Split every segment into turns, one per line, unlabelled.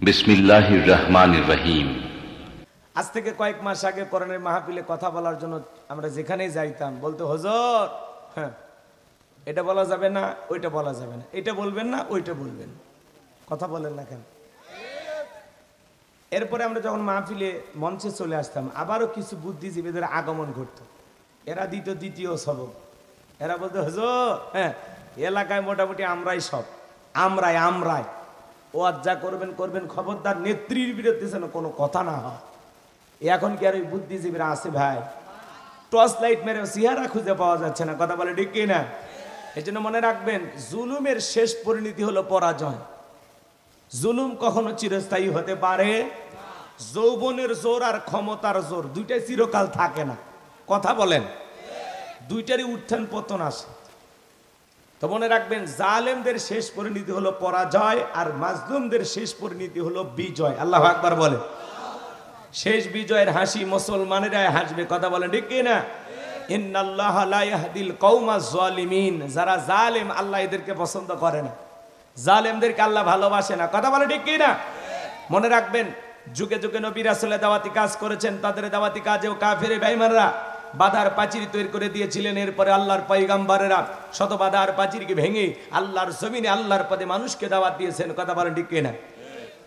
বিসমিল্লাহির রহমানির রহিম।
আজ থেকে কয়েক মাস আগে কোরআনের মাহফিলে কথা বলার জন্য আমরা যেখানেই যাইতাম বলতো, হুজুর হ্যাঁ এটা বলা যাবে না, ওইটা বলা যাবে না, এটা বলবেন না, ওইটা বলবেন, কথা বলেন না কেন। এরপরে আমরা যখন মাহফিলে মঞ্চে চলে আসতাম, আবারও কিছু বুদ্ধিজীবীদের আগমন ঘটতো। এরা দিত দ্বিতীয় সবক। এরা বলতো, হুজুর হ্যাঁ এলাকায় মোটামুটি আমরাই সব, আমরাই ও আজ যা করবেন করবেন, খবরদার নেত্রীর বিরুদ্ধে যেন কোনো কথা না হয়। এখন কি আর ওই বুদ্ধিজীবীরা আছে ভাই? টর্চ লাইট মেরে চেহারা খুঁজে পাওয়া যাচ্ছে না, কথা বলে ঠিক কিনা? এই জন্য মনে রাখবেন, জুলুমের শেষ পরিণতি হলো পরাজয়। জুলুম কখনো চিরস্থায়ী হতে পারে। যৌবনের জোর আর ক্ষমতার জোর দুইটাই চিরকাল থাকে না, কথা বলেন। দুইটারই উত্থান পতন আসে। তো মনে রাখবেন, জালেমদের শেষ পরিণতি হলো পরাজয়, আর মাজলুমদের শেষ পরিণতি হলো বিজয়। আল্লাহু আকবার বলে। শেষ বিজয়ের হাসি মুসলমানেরাই হাসবে, কথা বলেন ঠিক কিনা? ইন্নাল্লাহা লা ইয়াহদিল কওমাজ জালিমিন। যারা জালেম আল্লাহ এদেরকে পছন্দ করে না, জালেমদেরকে আল্লাহ ভালোবাসে না, কথা বলে ঠিক কিনা? মনে রাখবেন, যুগে যুগে নবী রাসূলের দাওয়াতি কাজ করেছেন, তাদের দাওয়াতি কাজেও কাফের বেঈমানরা বাধার পাঁচির তৈরি করে দিয়েছিলেন। এরপরে আল্লাহর পয়গম্বরেরা শত বাধার পাঁচিরকে ভেঙে আল্লাহর জমিনে আল্লাহর পদে মানুষকে দাওয়াত দিয়েছেন, কথা বলেন ঠিক কিনা?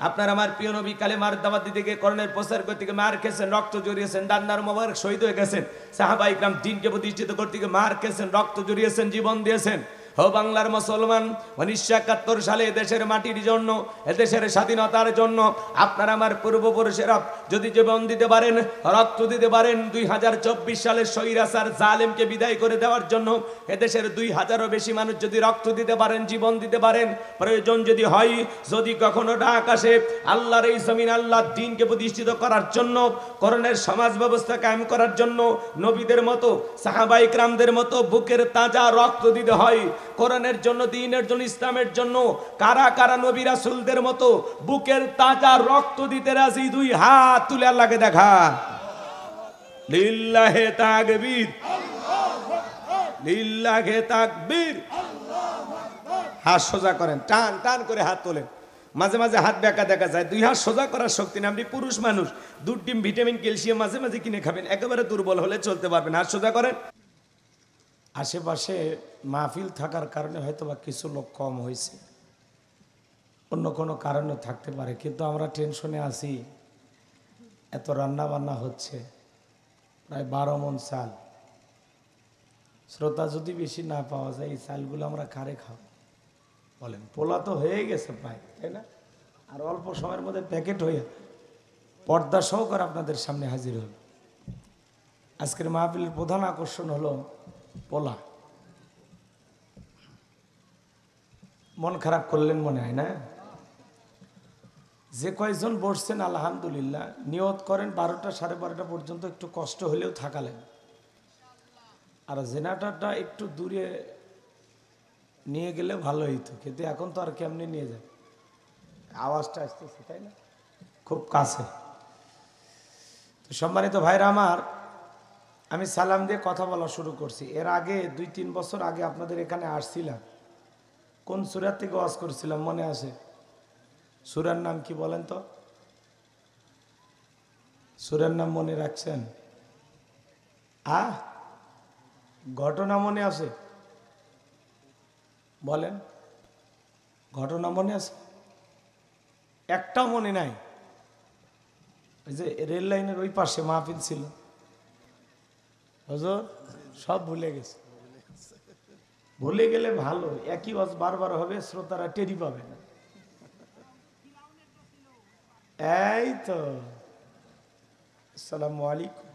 আপনার আমার প্রিয় নবী কালেমার দাওয়াত দিতে গিয়ে কোরআনের প্রচার করতে গিয়ে মার খেয়েছেন, রক্ত জড়িয়েছেন, দান্নার মোবারক শহীদ হয়ে গেছেন। সাহাবায়ে কিরাম দ্বীনকে প্রতিষ্ঠিত করতে গিয়ে মার খেয়েছেন, রক্ত জড়িয়েছেন, জীবন দিয়েছেন। ও বাংলার মুসলমান, 1971 সালে এদেশের মাটির জন্য, এদেশের স্বাধীনতার জন্য আপনার আমার পূর্বপুরুষেরা যদি জীবন দিতে পারেন, রক্ত দিতে পারেন, 2024 সালের স্বৈরাচার জালেমকে বিদায় করে দেওয়ার জন্য এদেশের 2000-এরও বেশি মানুষ যদি রক্ত দিতে পারেন, জীবন দিতে পারেন, প্রয়োজন যদি হয়, যদি কখনো ডাক আসে আল্লাহর এই জমিন আল্লাহর দ্বীনকে প্রতিষ্ঠিত করার জন্য, কোরআনের সমাজ ব্যবস্থা কায়েম করার জন্য নবীদের মতো, সাহাবায়ে কিরামদের মতো বুকের তাজা রক্ত দিতে হয় কোরআনের জন্য, দ্বীনের জন্য, ইসলামের জন্য। কারা কারা নবী রাসূলদের মতো বুকের তাজা রক্ত দিতে রাজি? দুই হাত তুলে আল্লাহকে দেখা। লিল্লাহে তাকবীর, লিল্লাহে তাকবীর। হাত সোজা করেন, টান টান করে হাত তোলেন। মাঝে মাঝে হাত বেঁকা দেখা যায়, দুই হাত সোজা করার শক্তি নেই। আপনি পুরুষ মানুষ, দুধ ডিম ভিটামিন ক্যালসিয়াম মাঝে মাঝে কিনে খাবেন, একেবারে দুর্বল হলে চলতে পারবেন। হাত সোজা করেন। আশেপাশে মাহফিল থাকার কারণে হয়তো বা কিছু লোক কম হয়েছে, অন্য কোনো কারণে থাকতে পারে, কিন্তু আমরা টেনশনে আছি। এত রান্না বান্না হচ্ছে, প্রায় 12 মণ চাল। শ্রোতা যদি বেশি না পাওয়া যায়, এই চালগুলো আমরা কারে খাবো বলেন? পোলা তো হয়ে গেছে প্রায়, তাই না? আর অল্প সময়ের মধ্যে প্যাকেট হয়ে পর্দা সহকারে আপনাদের সামনে হাজির হল। আজকের মাহফিলের প্রধান আকর্ষণ হলো পোলা। মন খারাপ করলেন মনে হয় না? যে কয়েকজন বসছেন আলহামদুলিল্লাহ, নিয়ত করেন 12টা 12:30 পর্যন্ত একটু কষ্ট হলেও থাকালেন। আর জেনারেটরটা একটু দূরে নিয়ে গেলে ভালো হইতো, কিন্তু এখন তো আর কেমনি নিয়ে যায়, আওয়াজটা আসতেছে, তাই না? খুব কাছে। তো সম্মানিত ভাইরা আমার, আমি সালাম দিয়ে কথা বলা শুরু করছি। এর আগে 2-3 বছর আগে আপনাদের এখানে আসছিলাম। কোন সূরা থেকে ওয়াজ করছিলাম মনে আছে? সূরার নাম কি বলেন তো? সূরার নাম মনে রাখছেন? ঘটনা মনে আছে? বলেন, ঘটনা মনে আছে? একটাও মনে নাই। ওই যে রেল লাইনের ওই পাশে মাহফিল ছিল, হুজুর সব ভুলে গেছে। ভুলে গেলে ভালো, একই ওয়াজ বারবার হবে, শ্রোতারা টেরি পাবে না। এই তো আসসালামু আলাইকুম।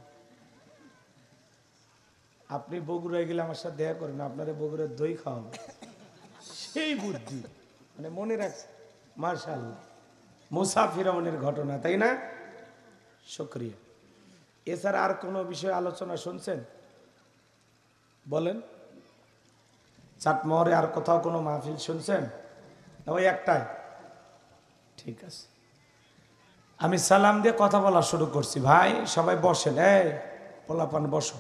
আপনি বগুড়ায় গেলে আমার সাথে দেখা করেন, আপনারা বগুড়ার দই খাওয়াবো। সেই বুদ্ধি, মানে মনে রাখছে। মাশাআল্লাহ, মুসা ফিরআউনের ঘটনা, তাই না? শুকরিয়া। এছাড়া আর কোনো বিষয়ে আলোচনা শুনছেন? বলেন। চাটমোহরে আর কোথাও কোনো মাহফিল শুনছেন? ওই একটাই? ঠিক আছে, আমি সালাম দিয়ে কথা বলা শুরু করছি। ভাই সবাই বসেন, এই পোলাপান বসো।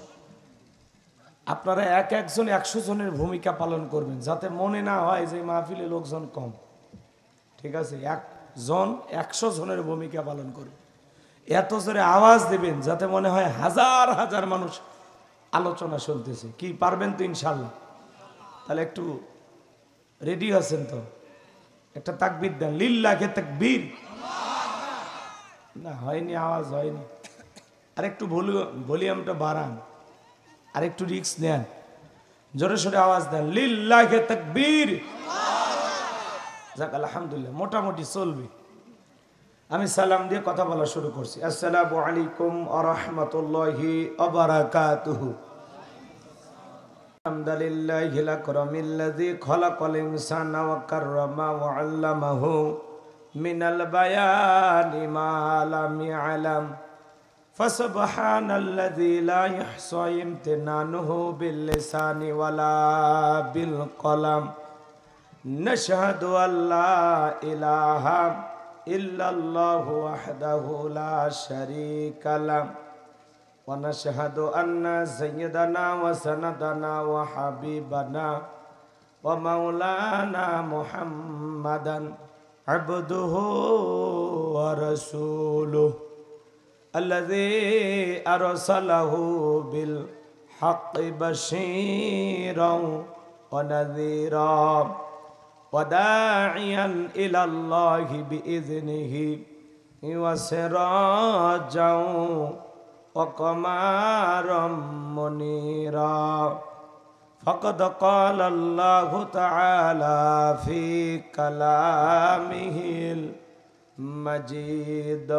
আপনারা একজন 100 জনের ভূমিকা পালন করবেন, যাতে মনে না হয় যে মাহফিলে লোকজন কম। ঠিক আছে? জন 100 জনের ভূমিকা পালন করবে। এত জোরে আওয়াজ দেবেন যাতে মনে হয় হাজার হাজার মানুষ আলোচনা শুনতেছে। কি পারবেন তো ইনশাল্লাহ? তাহলে একটু রেডি আছেন তো? একটা তাকবীর দেন, লিল্লাহি তাকবীর। না হয়নি, আওয়াজ হয়নি। আর একটু ভলিউমটা বাড়ান, আর একটু রিস্ক নেন, জোরে সোরে আওয়াজ দেন, লিল্লাহি তাকবীর। যাক আলহামদুলিল্লাহ, মোটামুটি চলবে। আমি সালাম দিয়ে কথা বলা শুরু করছি। আসসালামু আলাইকুম ওয়া রাহমাতুল্লাহি ওয়া বারাকাতুহু। আলহামদুলিল্লাহিল আকরামিল্লাযী খালাকাল ইনসানা ওয়া কাররামা ওয়া আল্লামাহু মিনাল বায়ানি মা লাম ইয়ালাম। ফাসুবহানাল্লাযী লা ইহসা ইমতিনানুহু বিল লিসানি ওয়ালা বিল কলাম। নাশহাদু আল্লা ইলাহা ইল্লাল্লাহু ওয়াহদাহু লা শারীকা লাহু ওয়া নাশহাদু আন্না সাইয়্যিদানা ওয়া সানাদানা ওয়া হাবিবানা ওয়া মাওলানা মুহাম্মাদান আবদুহু ওয়া রাসূলুহু আল্লাযী আরসালাহু বিল হাক্কি বাশীরাও ওয়া নাযীরা وداعيا إلى الله بإذنه وسراجا وقمرا منيرا فقد قال الله تعالى في كلامه المجيد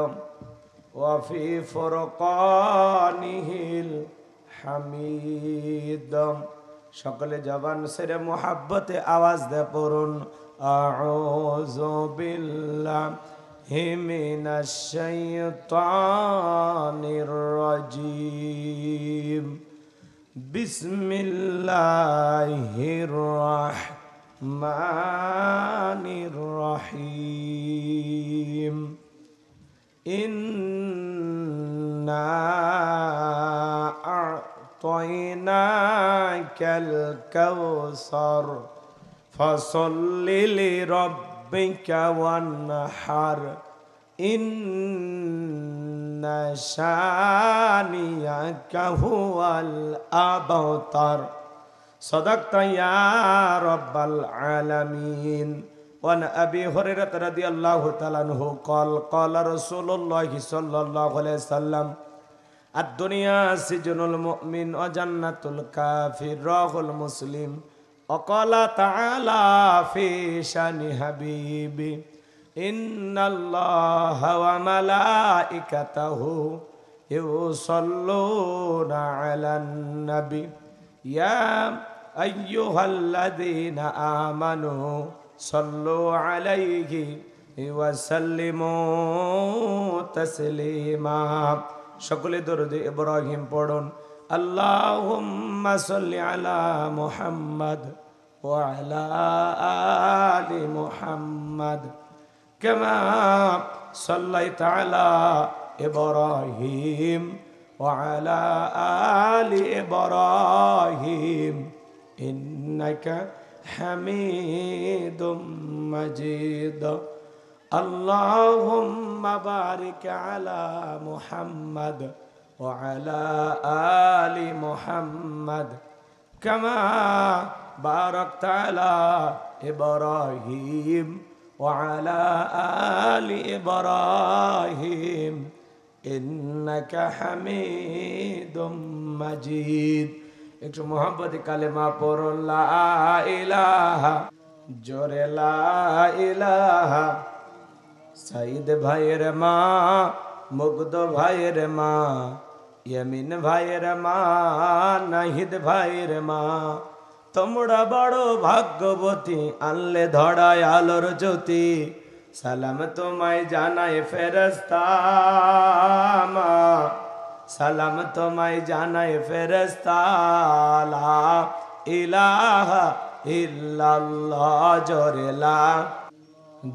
وفي فرقانه الحميد। সকলে জবান সেরে মোহাব্বতে আওয়াজ দে পড়ুন, আউযু বিল্লাহি মিনাশ শাইতানির রাজীম। বিসমিল্লাহির রাহমানির রহিম। ইন্না আ'তাইনাকাল কাউসার ফাসাল্লি লিরাব্বিকা ওয়ানহার ইন্না শানিয়াকা হুয়াল আবতার। সাদাকতা ইয়া রাব্বাল আলামিন। ওয়ান আবি হুরায়রা রাদিয়াল্লাহু তাআলা আনহু قال قال رسول الله صلى الله عليه وسلم الدنيا سجن المؤمن وجنة الكافر رواه مسلم وقال تعالى في شان حبيبي إن الله وملائكته يصلون على النبي يا أيها الذين آمنوا صلوا عليه وسلموا تسليما। সকলে দরুদ ইব্রাহিম পড়ুন। আল্লাহুম্মা সাল্লি আলা মুহাম্মাদ ওয়া আলা আলি মুহাম্মাদ কামা সাল্লাইতা আলা ইব্রাহিম ওয়া আলা আলি ইব্রাহিম ইন্নাকা হামিদুম মাজিদ। আল্লাহুম্মা বারিক আলা মুহাম্মাদ ওয়া আলা আলি মুহাম্মাদ কামা বারাকতা আলা ইব্রাহিম ওয়া আলা আলি ইব্রাহিম ইন্নাকা হামিদুম মাজিদ। একটু মোহাম্মদে কালেমা পড়ুন, লা ইলাহা, জোরে লা ইলাহা। সাইদ ভাইয়ের মা, মুগ্ধ ভাইয়ের মা, ইয়ামিন ভাইয়ের মা, নাহিদ ভাইয়ের মা, তোমরা বড় ভাগ্যবতী, আনলে ধরায় আলোর জ্যোতি। সালাম তোমায় জানায় ফেরেশতা মা, সালাম তোমায় জানায় ফেরেশতা। লা ইলাহা ইল্লাল্লাহ, জোরে লা,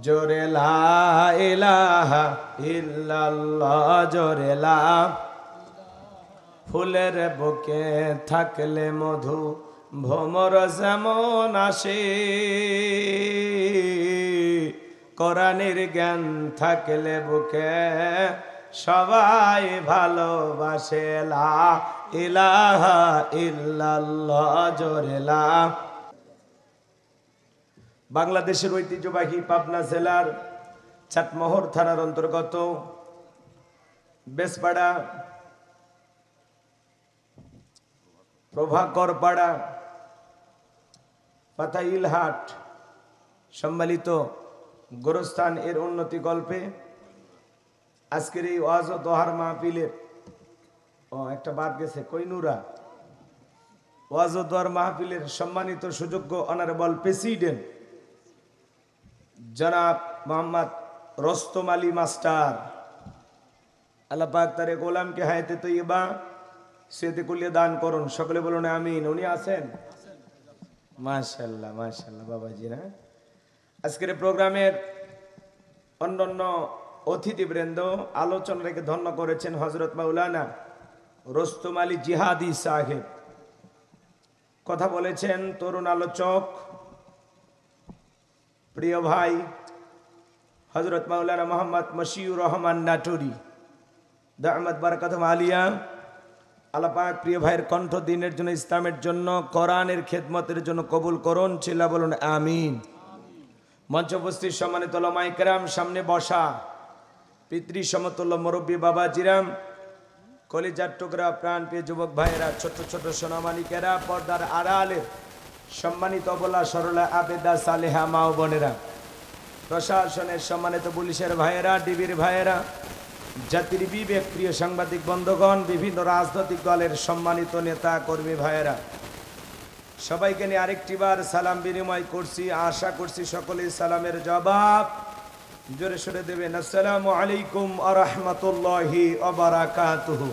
জোরে লা ইলাহা ইল্লাল্লাহ, জোরে লা। ফুলের বুকে থাকলে মধু, ভ্রমর যেমন আসে, কোরআনের জ্ঞান থাকলে বুকে সবাই ভালোবাসে লা ইলাহা ইল্লাল্লাহ জোরে লা। বাংলাদেশের ঐতিহ্যবাহী পাবনা জেলার চাটমোহর থানার অন্তর্গত বেসপাড়া প্রভাকর পাড়া পাতাইলহাট সম্মিলিত গোরস্থান এর উন্নতি গল্পে আজকের এই ওয়াজ ও দোহার মাহফিলের একটা বাদ গেছে কইনুরা ওয়াজ ও দোহার মাহফিলের সম্মানিত সুযোগ্য অনারেবল প্রেসিডেন্ট জনাব মোহাম্মদ রস্তম আলী মাস্টার, আল্লাহ পাক তারে গোলামকে হায়াতে তৈয়বা সেতে কুলিয়ে দান করুন, সকলে বলুন আমিন। উনি আছেন? মাশাআল্লাহ মাশাআল্লাহ বাবাজি। না আজকের প্রোগ্রামের অন্যান্য অতিথিবৃন্দ আলোচনা রেখে ধন্য করেছেন হযরত মাওলানা রস্তম আলী জিহাদি সাহেব। কথা বলেছেন তরুণ আলোচক প্রিয় ভাই হযরত মাওলানা মোহাম্মদ মশিউর রহমান নাটুরি দামাত বারাকাতুহু আলিয়া। আল্লাহ পাক প্রিয় ভাইয়ের কণ্ঠ দিনের জন্য, ইসলামের জন্য, কোরআনের খেদমতের জন্য কবুল করুন, চিল্লা বলুন আমিন। মঞ্চ উপস্থিত সম্মানিত উলামায়ে কেরাম, সামনে বসা পিতৃ সমতুল্য মুরব্বী বাবাজিরাম, কলিজার টুকরা প্রাণ প্রিয় যুবক ভাইয়েরা, ছোট ছোট সোনামানিকেরা, পর্দার আড়ালের সম্মানিত অবলা সরলা আবেদা সালেহা মা ও বোনেরা, প্রশাসনের সম্মানিত পুলিশের ভাইয়েরা, ডিবির ভাইয়েরা, জাতির বিবেক প্রিয় সাংবাদিক বন্ধুগণ, বিভিন্ন রাজনৈতিক দলের সম্মানিত নেতা কর্মী ভাইয়েরা, সবাইকে নিয়ে আরেকটি বার সালাম বিনিময় করছি। আশা করছি সকলেই সালামের জবাব জোরে সরে দেবেন। আসসালামু আলাইকুম ওয়া রাহমাতুল্লাহি ওয়া বারাকাতুহু।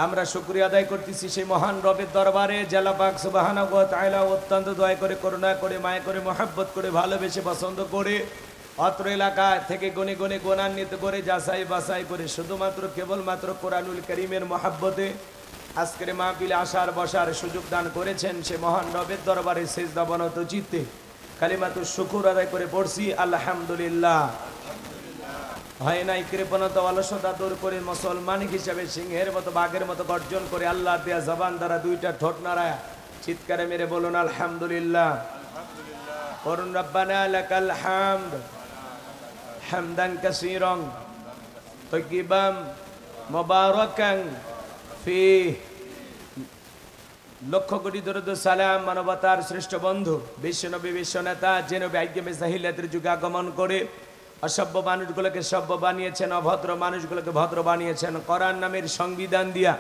আমরা শুকরিয়া আদায় করতেছি সেই মহান রবের দরবারে, জাল্লা পাক সুবহানাহু ওয়া তাআলা অত্যন্ত দয়া করে, করুণা করে, মায়া করে, মহব্বত করে, ভালোবেসে, পছন্দ করে অত্র এলাকা থেকে গনে গনে গুণান্বিত করে, যাচাই বাছাই করে শুধুমাত্র কেবলমাত্র কোরআনুল কারীমের মহব্বতে আজকের মাহফিলে আসার বসার সুযোগ দান করেছেন। সে মহান রবের দরবারে সিজদা বনত চিত্তে কালিমাতুশ শুকর আদায় করে পড়ছি আলহামদুলিল্লাহ। হয় নাই কৃপণতা অলসতা দূর করে মুসলমান হিসাবে সিংহের মতো বাঘের মতো গর্জন করে আল্লাহর দেয়া জবান দ্বারা দুইটা ঠোঁট নাড়ায় চিৎকারে মেরে বলুন আলহামদুলিল্লাহ। করুন রব্বানা লাকাল হামদ হামদান কাসীরান তাইয়িবান মুবারাকান ফিহি। লক্ষ কোটি দরুদ সালাম মানবতার শ্রেষ্ঠ বন্ধু বিশ্বনবী বিশ্বনেতা যে নবী আইয়ুবে জাহিলিয়াতের যুগে আগমন করে অসভ্য মানুষগুলোকে সভ্য বানিয়েছেন, অভদ্র মানুষগুলোকে ভদ্র বানিয়েছেন, কোরআন নামের সংবিধান দিয়া,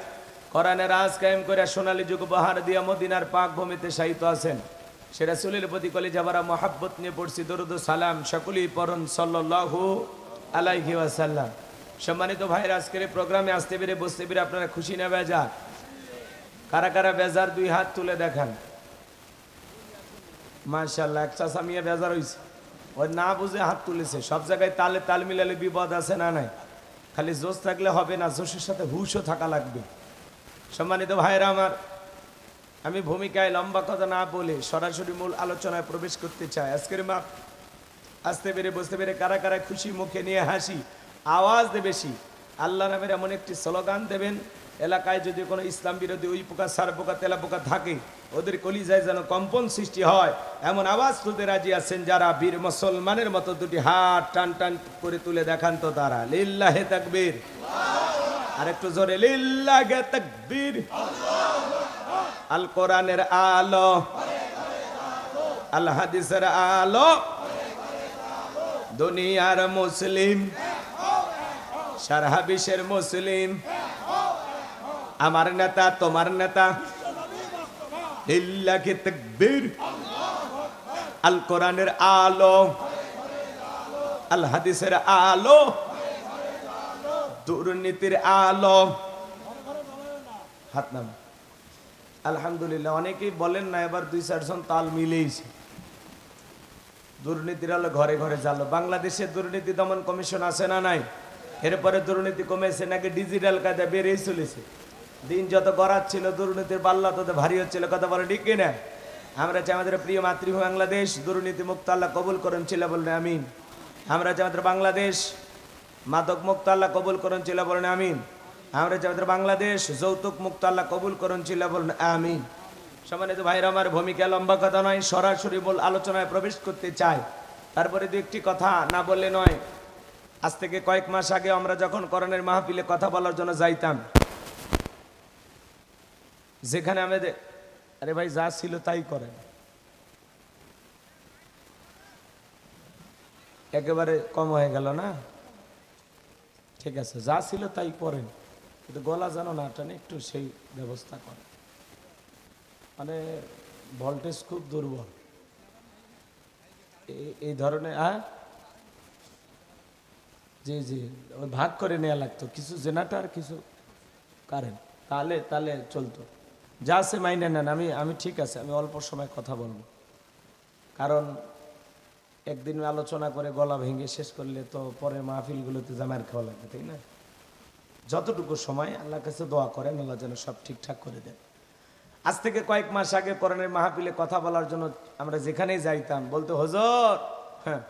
কোরআনের রাজ কায়েম করে সোনালী যুগ উপহার দিয়া মদিনার পাক ভূমিতে শায়িত আছেন। সে রাসূলের প্রতি কলিজা ভরা মহাব্বত নিয়ে পড়ছি দরুদ সালাম, সকলেই পড়ুন সাল্লাল্লাহু আলাইহি ওয়াসাল্লাম। সম্মানিত ভাইরা, আজকের এই প্রোগ্রামে আসতে পেরে বসতে পেরে আপনারা খুশি না বেজার? কারা কারা বেজার দুই হাত তুলে দেখান। মাশাআল্লাহ, এক চাচা মিয়া বেজার হইছে, ওই না বুঝে হাত তুলেছে। সব জায়গায় তালে তাল মিলালে বিপদ আছে না নাই? খালি জোশ থাকলে হবে না, জোশের সাথে হুশও থাকা লাগবে। সম্মানিত ভাইরা আমার, আমি ভূমিকায় লম্বা কথা না বলে সরাসরি মূল আলোচনায় প্রবেশ করতে চাই। আজকের মা আসতে পেরে বসতে পেরে কারা কারা খুশি মুখে নিয়ে হাসি আওয়াজ দে বেশি আল্লাহ নামের এমন একটি স্লোগান দেবেন, এলাকায় যদি কোনো ইসলাম বিরোধী ওই পোকা সার পোকা তেলা পোকা থাকে ওদের কলিজায় যেন কম্পন সৃষ্টি হয় এমন আওয়াজ তুলতে রাজি আছেন যারা? বীর মুসলমানের মতো দুটি হাত টান টান করে তুলে দেখান তো তারা। লিল্লাহে তাকবীর, আর একটু জোরে লিল্লাহে তাকবীর। আল কোরআনের আলো, আল হাদিসের আলো, দুনিয়ার মুসলিম, সারা বিশ্বের মুসলিম, আমার নেতা তোমার নেতা। লিল্লাহি তাকবীর। আল কোরআনের আলো, আল হাদিসের আলো, দুর্নীতির আলো। হাত নাম। আলহামদুলিল্লাহ, অনেকেই বলেন না, এবার দুই চারজন তাল মিলেইছে। দুর্নীতির আলো ঘরে ঘরে জ্বালো। বাংলাদেশে দুর্নীতি দমন কমিশন আছে না নাই? এরপরে দুর্নীতি কমেছে নাকি ডিজিটাল কায়দা বেড়েই চলেছে। দিন যত গড়াচ্ছিল দুর্নীতির পাল্লা তত ভারী হচ্ছিল। কথা বলে ঠিক কিনা? আমরা চাই আমাদের প্রিয় মাতৃভূমি বাংলাদেশ দুর্নীতি মুক্ত আল্লাহ কবুল করেন, চিল্লা বলেন আমিন। আমরা চাই আমাদের বাংলাদেশ মাদক মুক্ত আল্লাহ কবুল করেন, চিল্লা বলেন আমিন। আমরা চাই আমাদের বাংলাদেশ যৌতুক মুক্ত আল্লাহ কবুল করেন, চিল্লা বলেন আমিন। সম্মানিত ভাইরা, আমার ভূমিকা লম্বা কথা নয়, সরাসরি মূল আলোচনায় প্রবেশ করতে চাই। তারপরে দু একটি কথা না বললে নয়। আজ থেকে কয়েক মাস আগে আমরা যখন কোরআনের মাহফিলে কথা বলার জন্য যাইতাম, যেখানে আমাদের আরে ভাই যা ছিল তাই করেন, একেবারে কম হয়ে গেল না? ঠিক আছে, যা ছিল তাই করেন, কিন্তু গলা যেন না টানে, একটু সেই ব্যবস্থা করেন। মানে ভোল্টেজ খুব দুর্বল এই ধরনের। জি জি, ওই ভাগ করে নেওয়া লাগতো, কিছু জেনারেটর কিছু কারেন্ট, তাহলে তাহলে চলতো। যা আছে মাইনে নেন, আমি ঠিক আছে, আমি অল্প সময় কথা বলবো। কারণ একদিন আলোচনা করে গলা ভেঙে শেষ করলে তো পরে মাহফিলগুলোতে জামার খাওয়া লাগবে, তাই না? যতটুকু সময় আল্লাহর কাছে দোয়া করেন, আল্লাহ যেন সব ঠিকঠাক করে দেন। আজ থেকে কয়েক মাস আগে কোরআনের মাহফিলে কথা বলার জন্য আমরা যেখানেই যাইতাম, বলতে হুজুর হ্যাঁ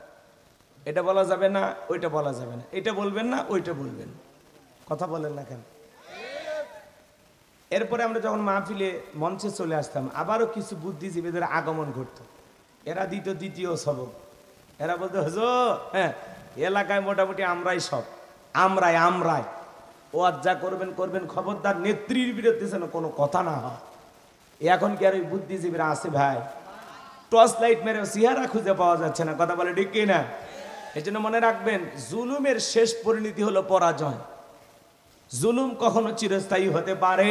এটা বলা যাবে না, ওইটা বলা যাবে না, এটা বলবেন না, ওইটা বলবেন, কথা বলেন না কেন? এরপরে আমরা যখন মাহফিলে মঞ্চে চলে আসতাম, আবারও কিছু বুদ্ধিজীবীদের আগমন ঘটতো। এরা দিত দ্বিতীয় সবক। এরা বলতো হুজুর হ্যাঁ এলাকায় মোটামুটি আমরাই সব, আমরাই ও আজ যা করবেন করবেন, খবরদার নেত্রীর বিরুদ্ধে যেন কোনো কথা না হয়। এখন কি আর ওই বুদ্ধিজীবীরা আছে ভাই? টর্চ লাইট মেরে চেহারা খুঁজে পাওয়া যাচ্ছে না, কথা বলে ঠিক কিনা? এই জন্য মনে রাখবেন, জুলুমের শেষ পরিণতি হলো পরাজয়। জুলুম কখনো চিরস্থায়ী হতে পারে?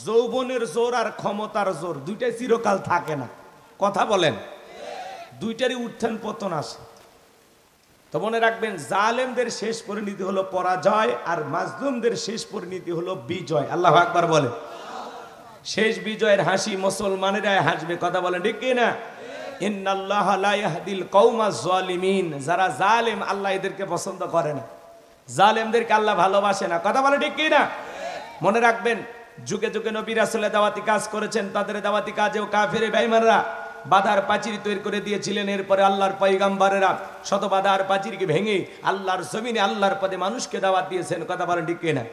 যৌবনের জোর আর ক্ষমতার জোর দুইটাই চিরকাল থাকে না, কথা বলেন। দুইটারই উত্থান পতন আসে। তো মনে রাখবেন, জালেমদের শেষ পরিণতি হলো পরাজয়, আর মাজলুমদের শেষ পরিণতি হলো বিজয়। আল্লাহু আকবার বলে। শেষ বিজয়ের হাসি মুসলমানেরাই হাসবে, কথা বলেন ঠিক কিনা? ইন্নাল্লাহা লা ইয়াহদিল কওমাজ জালিমিন। যারা জালেম আল্লাহ এদেরকে পছন্দ করে না, জালেমদেরকে আল্লাহ ভালোবাসে না, কথা বলে ঠিক কিনা? মনে রাখবেন, যুগে যুগে নবী রাসূলের দাওয়াতি কাজ করেছেন, তাদের দাওয়াতি কাজেও কাফের বেঈমানরা বাধার পাঁচির তৈরি করে দিয়েছিলেন। এরপরে আল্লাহর পয়গম্বরেরা শত বাধার পাঁচিরকে ভেঙে আল্লাহর জমিনে আল্লাহর পদে মানুষকে দাওয়াত দিয়েছেন, কথা বলেন ঠিক কিনা?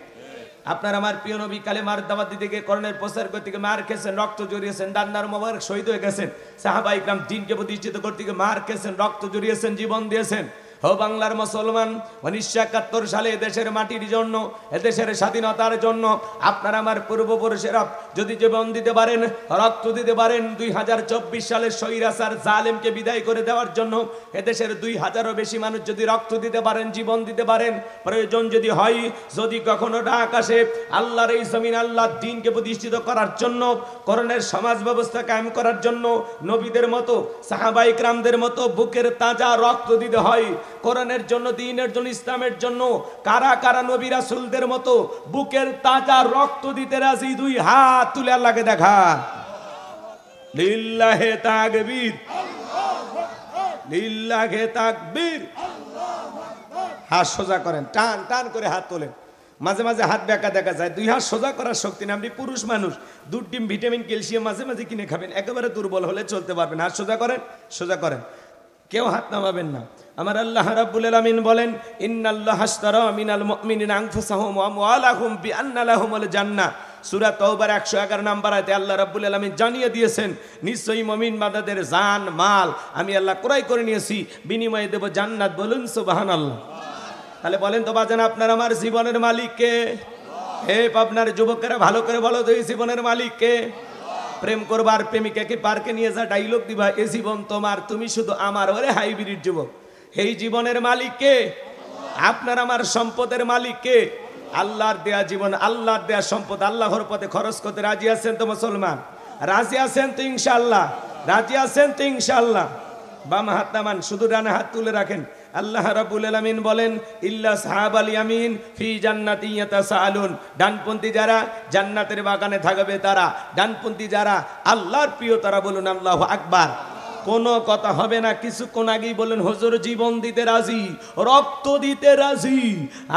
আপনার আমার প্রিয় নবী কালেমার দাওয়াত দিতে গিয়ে কোরআনের প্রচার করতে গিয়ে মার খেয়েছেন, রক্ত জড়িয়েছেন, ডান্নার মোবারক শহীদ হয়ে গেছেন। সাহাবা ইকরাম দ্বীনকে প্রতিষ্ঠিত করতে গিয়ে মার খেয়েছেন, রক্ত জড়িয়েছেন, জীবন দিয়েছেন। ও বাংলার মুসলমান, 1971 সালে এদেশের মাটির জন্য, এদেশের স্বাধীনতার জন্য আপনার আমার পূর্বপুরুষেরা যদি জীবন দিতে পারেন, রক্ত দিতে পারেন, 2024 সালের স্বৈরাচার জালেমকে বিদায় করে দেওয়ার জন্য এদেশের 2000-এরও বেশি মানুষ যদি রক্ত দিতে পারেন, জীবন দিতে পারেন, প্রয়োজন যদি হয়, যদি কখনো ডাক আসে আল্লাহর এই জমিন আল্লাহর দ্বীনকে প্রতিষ্ঠিত করার জন্য, কোরআনের সমাজ ব্যবস্থা কায়েম করার জন্য, নবীদের মতো সাহাবা ইকরামদের মতো বুকের তাজা রক্ত দিতে হয়। কোরআনের জন্য, দ্বীনের জন্য, ইসলামের জন্য কারা কারা নবী রাসূলদের মতো বুকের তাজা রক্ত দিতে রাজি? দুই হাত তুলে আল্লাহকে দেখা। লিল্লাহে তাকবীর, লিল্লাহে তাকবীর। হাত সোজা করেন, টান টান করে হাত তোলেন। মাঝে মাঝে হাত বেঁকা দেখা যায়, দুই হাত সোজা করার শক্তি নেই। আপনি পুরুষ মানুষ, দুধ ডিম ভিটামিন ক্যালসিয়াম মাঝে মাঝে কিনে খাবেন, একেবারে দুর্বল হলে চলতে পারবেন। হাত সোজা করেন, সোজা করেন, কেউ হাত নামাবেন না। আমার আল্লাহ রাব্বুল আলামিন বলেন, ইন্নাল্লাহা আশতারা মিনাল মুমিনিনা আনফুসাহুম ওয়া আমওয়ালাহুম বিআন্না লাহুমুল জান্নাহ। সূরা তাওবার 111 নম্বর আয়াতে আল্লাহ রাব্বুল আলামিন জানিয়ে দিয়েছেন, নিশ্চয়ই মুমিন বান্দাদের জান মাল আমি আল্লাহ ক্রয় করে নিয়েছি, বিনিময়ে দেব জান্নাত। বলুন সুবহানাল্লাহ। তাহলে বলেন তো বাজান, আপনার আমার জীবনের মালিক কে? হে আপনার যুবকেরা ভালো করে বলো তো, এই জীবনের মালিক কে? প্রেম করবার প্রেমিকাকে পার্কে নিয়ে যা ডাইলগ দিবা, এ জীবন তোমার, তুমি শুধু আমার। ওরে হাইব্রিড যুবক, এই জীবনের মালিক কে? আপনার আমার সম্পদের মালিক কে? আল্লাহর দেয়া জীবন, আল্লাহর দেয়া সম্পদ আল্লাহর পথে খরচ করতে রাজি আছেন তো মুসলমান? রাজি আছেন তো ইনশাআল্লাহ? রাজি আছেন তো ইনশাআল্লাহ? বাম হাত নামান, শুধু ডান হাত তুলে রাখেন। আল্লাহ রাব্বুল আলামিন বলেন, ইল্লা সাহাবাল ইয়ামিন ফি জান্নাতি ইয়াতাসাআলুন। ডানপন্থী যারা জান্নাতের বাগানে থাকবে তারা, ডানপন্থী যারা আল্লাহর প্রিয় তারা। বলুন আল্লাহু আকবার। কোনো কথা হবে না। কিছুক্ষণ আগেই বলেন হুজুর জীবন দিতে রাজি, রক্ত দিতে রাজি।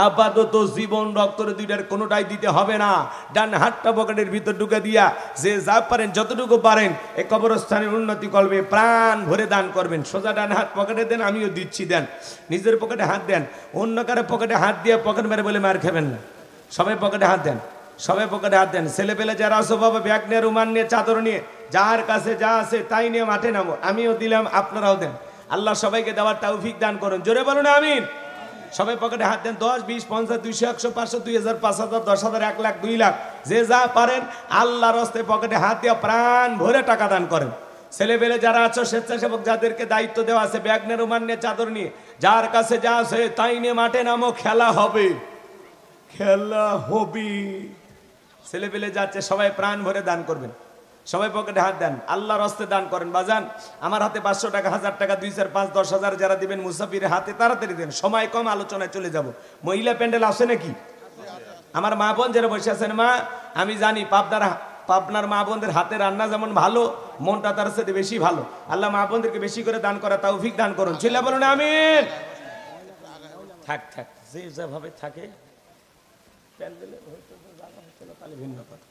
আপাতত জীবন রক্ত দুইটার কোনোটাই দিতে হবে না। ডান হাতটা পকেটের ভিতর ঢুকে দিয়া যে যা পারেন যতটুকু পারেন এই কবরস্থানের উন্নতি করবে, প্রাণ ভরে দান করবেন। সোজা ডান হাত পকেটে দেন, আমিও দিচ্ছি, দেন। নিজের পকেটে হাত দেন, অন্য কারো পকেটে হাত দিয়ে পকেট মেরে বলে মার খাবেন না। সবাই পকেটে হাত দেন, সবাই পকেটে হাত দেন। ছেলে পেলে যারা আসো বাবা, ব্যাগ নিয়ে, রুমাল নিয়ে, চাদর নিয়ে, যার কাছে যা আছে তাই নিয়ে মাঠে নামো। আমিও দিলাম, আপনারাও দেন। আল্লাহ সবাইকে দেওয়ার তৌফিক দান করুন। জোরে বলুন আমিন। সবাই পকেটে হাত দেন। 10, 20, 50, 200, 100, 500, 2000, 5000, 10,000, 1 লাখ, 2 লাখ, যে যা পারেন আল্লাহর রাস্তায় পকেটে হাত দিয়ে প্রাণ ভরে টাকা দান করেন। ছেলে পেলে যারা আছো, স্বেচ্ছাসেবক যাদেরকে দায়িত্ব দেওয়া আছে, ব্যাগ নিয়ে, রুমাল নিয়ে, চাদর নিয়ে, যার কাছে যা আছে তাই নিয়ে মাঠে নামো। খেলা হবে, খেলা হবে। ছেলে পেলে যাচ্ছে, সবাই প্রাণ ভরে দান করবেন। সবাই পকেটে হাত দেন, আল্লাহর রাস্তায় দান করেন। বাজান আমার হাতে 500 টাকা, 1000 টাকা, 2, 4, 5, 10,000 যারা দিবেন মুসাফিরের হাতে তাড়াতাড়ি দেন। সময় কম, আলোচনায় চলে যাব। মহিলা প্যান্ডেল আছে নাকি? আমার মা বোন যারা বসে আছেন, মা আমি জানি পাবনার মা বোনদের হাতে রান্না যেমন ভালো, মনটা তার সাথে বেশি ভালো। আল্লাহ মা বোনদেরকে বেশি করে দান করা তৌফিক দান করুন। চিল্লা বলুন আমিন। থাক থাক, যে যেভাবে থাকে প্যান্ডেলে হয়তো জায়গা হচ্ছে না, তাহলে ভিন্ন কথা।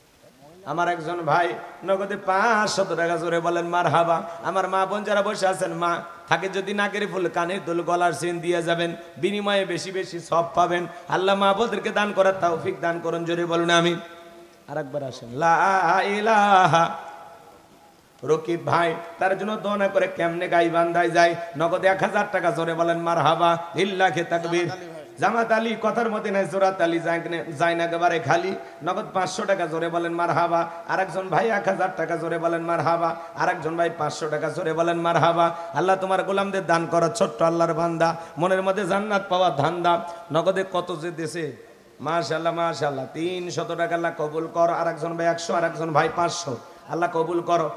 আমার একজন ভাই নগদে 500 টাকা জোরে বলেন মারহাবা। আমার মা বোন যারা বসে আছেন, মা থাকে যদি নাকের ফুল, কানের দুল, গলার চেন দিয়ে যাবেন, বিনিময়ে বেশি বেশি সব পাবেন। আল্লাহ মা বোনদেরকে দান করার তৌফিক দান করুন। জোরে বলুন আমিন। আরেকবার আসেন। লা ইলাহা। রকিব ভাই তার জন্য দোয়া করে কেমনে গাই বান্ধায় যায়, নগদে 1000 টাকা জোরে বলেন মারহাবা, লিল্লাহি তাকবীর। জামাত আলী কথার মধ্যে নাই, জোরাত আলী যায় না একেবারে খালি। নগদ 500 টাকা জোরে বলেন মারহাবা। আরেকজন ভাই 1000 টাকা জোরে বলেন মারহাবা। আরেকজন ভাই 500 টাকা জোরে বলেন মারহাবা। আল্লাহ তোমার গোলামদের দান করো, ছোট্ট আল্লাহর বান্দা, মনের মধ্যে জান্নাত পাওয়া ধান্দা। নগদে কত যে দেশে, মাশাআল্লাহ মাশাআল্লাহ, 300 টাকা আল্লাহ কবুল কর। আরেকজন ভাই 100, আরেকজন ভাই 500, আল্লাহ কবুল করো।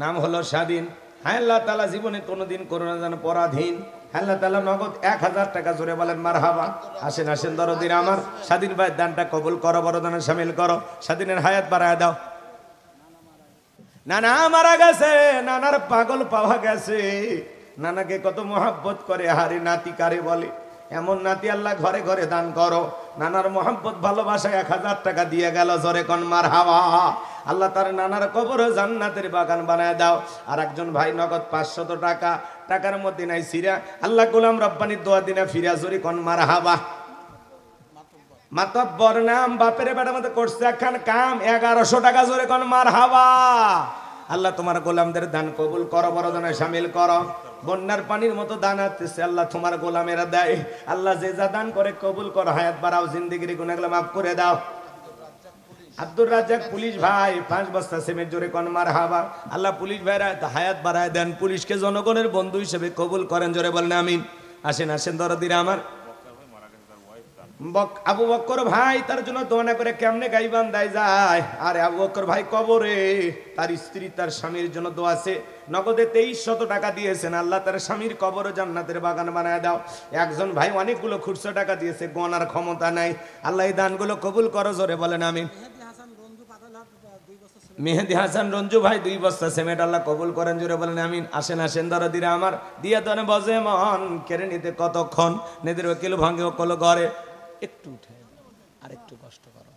নাম হলো স্বাধীন। হ্যাঁ আল্লাহ তাআলা জীবনে কোনোদিন করোনা যেন পরাধীন। আল্লাহ তাআলা নগদ 1000 টাকা জোরে বলেন মারহাবা। আসেন আসেন দরদিরা আমার, স্বাধীন ভাইয়ের দানটা কবুল করো, বড়দানে শামিল করো। স্বাধীনের হায়াত বাড়ায় দাও। নানা মারা গেছে, নানার পাগল পাওয়া গেছে। নানাকে কত মহাব্বত করে, হারে নাতি কারে বলে। এমন নাতি আল্লাহ ঘরে ঘরে দান করো। নানার মহাব্বত ভালোবাসায় 1000 টাকা দিয়ে গেল, জোরে কোন মারহাবা। আল্লাহ তার নানার কবরে জান্নাতের বাগান বানায় দাও। আর একজন ভাই নগদ 500 টাকা, টাকার মধ্যে নাই সিরা, আল্লাহ গোলাম রব্বানির দোয়া দিনা ফিরা, জোরে কোন মারহাবা। মাতব্বর নাম বাপের বেটার মধ্যে করছে একখান কাম, 1100 টাকা, জোরে কোন মারহাবা। আল্লাহ তোমার গোলামদের দান কবুল করো, বড়দানে শামিল করো। বন্যার পানির মতো দান আসতেছে, আল্লাহ তোমার গোলামেরা দেয়। আল্লাহ যে যা দান করে কবুল করো, হায়াত বাড়াও, জিন্দেগির গুনাহগুলো মাফ করে দাও। আব্দুর রাজ্জাক পুলিশ ভাই 5 বস্তা সিমেন্ট, জোরে কোন মারহাবা। আল্লাহ পুলিশ ভাইরা হায়াত বাড়ায় দেন, পুলিশকে জনগণের বন্ধু হিসেবে কবুল করেন, জোরে বলেন আমিন। আসেন আসেন দরদিরা আমার, আবু বক্কর ভাই তার জন্য দোয়া করে কেমনে গাইবান দেয় যায়। আরে আবু বক্কর ভাই কবরে, তার স্ত্রী তার স্বামীর জন্য দোয়া আছে, নগদে 2300 টাকা দিয়েছেন। আল্লাহ তার স্বামীর কবর জান্নাতের বাগান বানায় দাও। একজন ভাই অনেকগুলো খুচরো টাকা দিয়েছে, গণার ক্ষমতা নাই। আল্লাহ এই দানগুলো কবুল করো, জোরে বলেন আমিন। মেহেদি হাসান রঞ্জু ভাই 2 বস্তা সিমেন্ট, আল্লাহ কবুল করেন, জোরে বলেন আমিন। আসেন আসেন দরদিরা আমার, দিয়া দনে বজে মন, কেড়ে নিতে কতক্ষণ, নেদের ওকিল ভাঙে ওকল ঘরে। একটু উঠে আর একটু কষ্ট করো।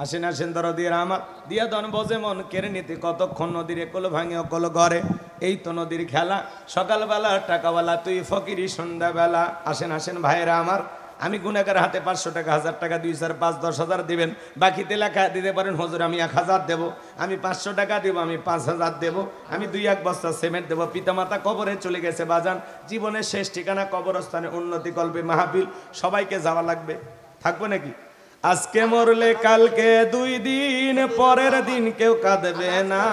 আসেন আসেন দরদিরা আমার, দিয়া দন বজে মন, কেড়ে নিতে কতক্ষণ, নদীর একল ভাঙে অকল ঘরে। এই তো নদীর খেলা, সকালবেলা টাকাওয়ালা তুই ফকিরি সন্ধ্যাবেলা। আসেন আসেন ভাইরা আমার, আমি গুনাহগার হাতে 500 টাকা, 1000 টাকা, 2, 4, 5, 10,000 দিবেন। বাকিতে লেখা দিতে পারেন, হুজুর আমি 1000 দেব, আমি 500 টাকা দেব, আমি 5000 দেব, আমি 2-1 বস্তা সিমেন্ট দেব। পিতামাতা কবরে চলে গেছে বাজান, জীবনের শেষ ঠিকানা কবরস্থানে, উন্নতি কল্পে মাহফিল, সবাইকে যাওয়া লাগবে, থাকবো নাকি? আজকে মরলে কালকে 2 দিন, পরের দিন কেউ কাঁদবে না।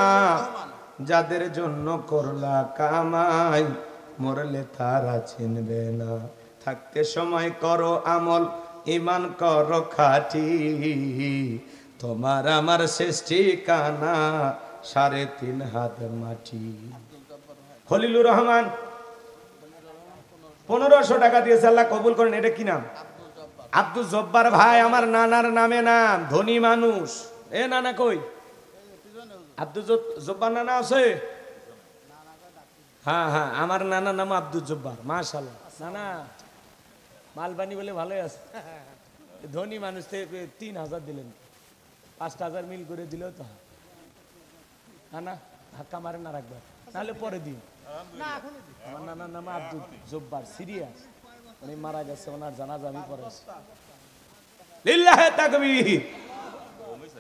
যাদের জন্য করলা কামাই, মরলে তারা চিনবে না। থাকতে সময় করো আমল, ইমান করো খাঁটি, তোমার আমার শেষ ঠিকানা 3.5 হাত মাটি। খলিলুর রহমান 1500 টাকা দিয়েছে, আল্লাহ কবুল করেন। এটা কি নাম? আব্দুল জব্বার ভাই আমার নানার নামে নাম, ধনী মানুষ, এ নানা কই? আব্দুল জব্বার নানা আছে? হ্যাঁ হ্যাঁ, আমার নানা নাম আব্দুল জব্বার। মাশাআল্লাহ। নানা মালবানি বলে ভালোই আছে। ধনী মানুষ 3000 দিলেন, 5000 মিল করে দিলেও তো না ধাক্কা মারে না রাখবার, নাহলে পরে দিন। আমার নানার নাম আব্দুল জব্বার, সিরিয়াস, উনি মারা গেছে, ওনার জানাজা আমি পড়েছি। লিল্লাহে তাকবীর।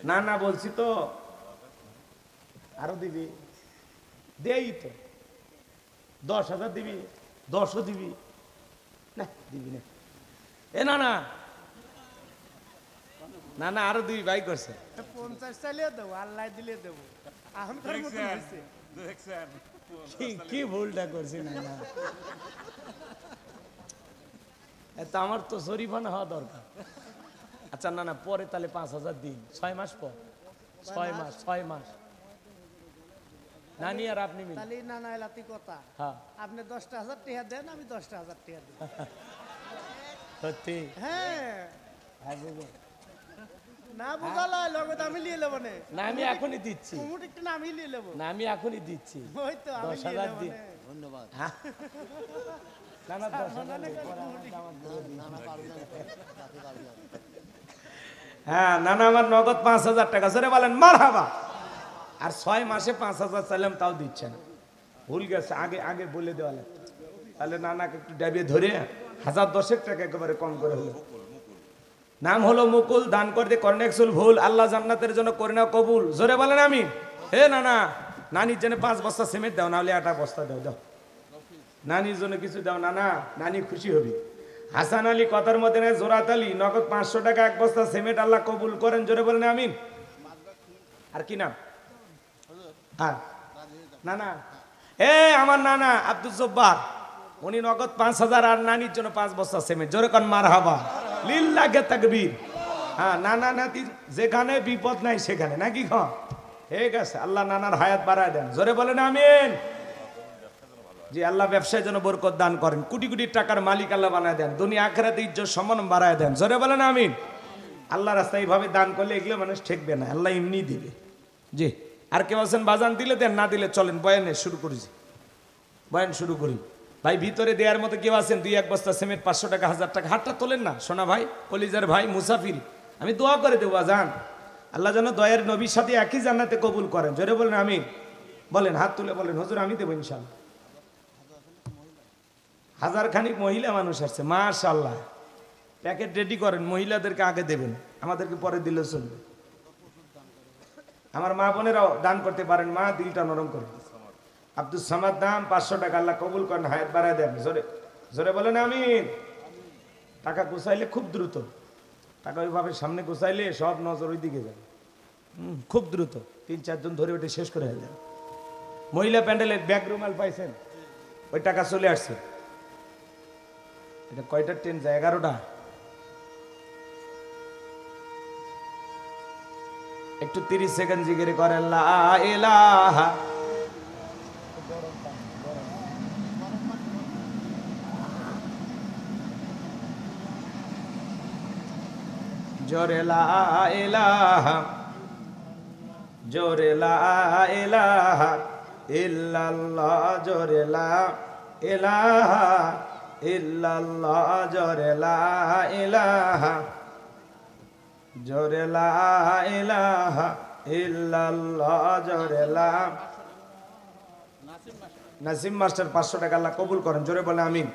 না না বলছি তো আরো দিবি, দেই তো 10,000 দিবি, 10ও দিবি না, দিবি না। এ না না না না আরো দিবি, ভাই করছে
50 চাইলে দেবো, আল্লাহ দিলে দেবো। আহমদার মতো হয়েছে।
কি ভুলটা করছি না না, এত আমার তো শরীফানা হওয়া দরকার। আচ্ছা না না, পরে তাহলে 5000 দিন, 6 মাস পর, 6 মাস নানি আর আপনি মিলে।
তাহলে নানা এলাতি কথা,
হ্যাঁ
আপনি 10,000 টাকা দেন, আমি 10,000 টাকা দিই।
সত্যি?
হ্যাঁ,
হ্যাঁ বুঝো
না বুঝালো লগত আমি নিয়ে নেবো না।
না, আমি এখনই দিচ্ছি,
কুমুট একটু না আমি নিয়ে নেবো।
না আমি এখনই দিচ্ছি।
ওই তো আমি নিয়ে
10,000
নেবো
দিন।
না।
ধন্যবাদ।
হ্যাঁ? না না 10,000 দিন, পরে আমার দামাত করে দিন। হ্যাঁ না না, আমার নগদ 5,000 টাকা, জোরে বলেন মারহাবা। আর 6 মাসে 5,000 চাইলাম, তাও দিচ্ছে না, ভুল গেছে, আগে আগে বলে দেওয়া লাগতো। তাহলে নানাকে একটু ডাবিয়ে ধরে 1010 টাকা একেবারে কম করে হলো। নাম হলো মুকুল, দান করতে কর্নেক্সুল ভুল, আল্লাহ জান্নাতের জন্য করে নাও কবুল, জোরে বলেন আমি। হে নানা, নানির জন্য 5 বস্তা সিমেন্ট দাও, নাহলে 8 বস্তা দাও, দাও নানির জন্য কিছু দাও নানা, নানি খুশি হবে। হাসান আলী কথার মধ্যে নেই, জোরাত আলী নগদ 500 টাকা 1 বস্তা সিমেন্ট, আল্লাহ কবুল করেন, জোরে বলেন আমিন। আর কি নাম? হ্যাঁ নানা, হে আমার নানা আব্দুল জব্বার, উনি নগদ 5,000 আর নানির জন্য 5 বস্তা সিমেন্ট, জোরে কোন মারহাবা, লিল্লাহে তাকবীর। হ্যাঁ নানা নাতি যেখানে বিপদ নাই সেখানে, নাকি খ ঠিক আছে, আল্লাহ নানার হায়াত বাড়ায় দেন, জোরে বলেন আমিন। জি আল্লাহ ব্যবসায় যেন বরকত দান করেন, কোটি কোটি টাকার মালিক আল্লাহ বানায় দেন, দুনিয়া আখিরাতে ইজ্জত সম্মান বাড়ায় দেন, জোরে বলেন আমিন। আল্লাহ রাস্তায় এইভাবে দান করলে এগুলো মানুষ ঠেকবে না, আল্লাহ এমনি দিবে। জি আর কেউ আছেন বাজান দিলে দেন, না দিলে চলেন বয়ানে শুরু করেছি, বয়ান শুরু করি। ভাই ভিতরে দেওয়ার মতো কেউ আছেন? 2-1 বস্তা সিমেন্ট, 500 টাকা, 1000 টাকা, হাতটা তোলেন না সোনা ভাই, কলিজার ভাই, মুসাফির, আমি দোয়া করে দেবো আজান, আল্লাহ যেন দয়ার নবীর সাথে একই জান্নাতে কবুল করেন, জোরে বলেন আমিন। বলেন হাত তুলে বলেন, হুজুর আমি দেবো ইনশাআল্লাহ। 1000 খানিক মহিলা মানুষ আসছে, মাশাআল্লাহ। প্যাকেট রেডি করেন, মহিলাদেরকে আগে দেবেন, আমাদেরকে পরে দিলে চলবে। আমার মা বোনেরাও দান করতে পারেন, মা দিলটা নরম করে। আব্দুল সামাদ দাম 500 টাকা, আল্লাহ কবুল করেন, হায়াত বাড়ায় দেন, জোরে জোরে বলেন আমিন। টাকা গুছাইলে খুব দ্রুত, টাকা ওইভাবে সামনে গুছাইলে সব নজর ওই দিকে যায়, খুব দ্রুত 3-4 জন ধরে ওইটা শেষ করে দেন। মহিলা প্যান্ডেলের ব্যাগ রুমাল পাইছেন, ওই টাকা চলে আসছে। এটা কয়টা ট্রেন যায়? 11টা। একটু 30 সেকেন্ড জিকির করেন লা ইলাহা, জোরে লা ইলাহা, জোরে লা ইলাহা ইল্লাল্লাহ, জোরে লা ইলাহা ইল্লাল্লাহ, জোরে লা ইলাহা, জোরে লা ইলাহা ইল্লাল্লাহ, জোরে লা। নাসিম মাস্টার 500 টাকা, আল্লাহ কবুল করেন, জোরে বলে আমিন।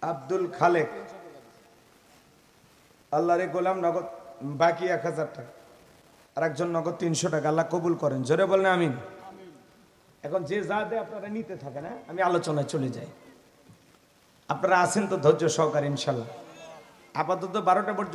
আব্দুল খালেক, আল্লাহরে গোলাম, নগদ বাকি 1000 টাকা, আর একজন নগদ 300 টাকা, আল্লাহ কবুল করেন, জোরে বলেন আমিন। এখন যে যা দেয় আপনারা নিতে থাকেন, আমি আলোচনায় চলে যাই। আপনারা আছেন তো ধৈর্য সহকারে ইনশাল্লাহ। আপাতত 12টা পর্যন্ত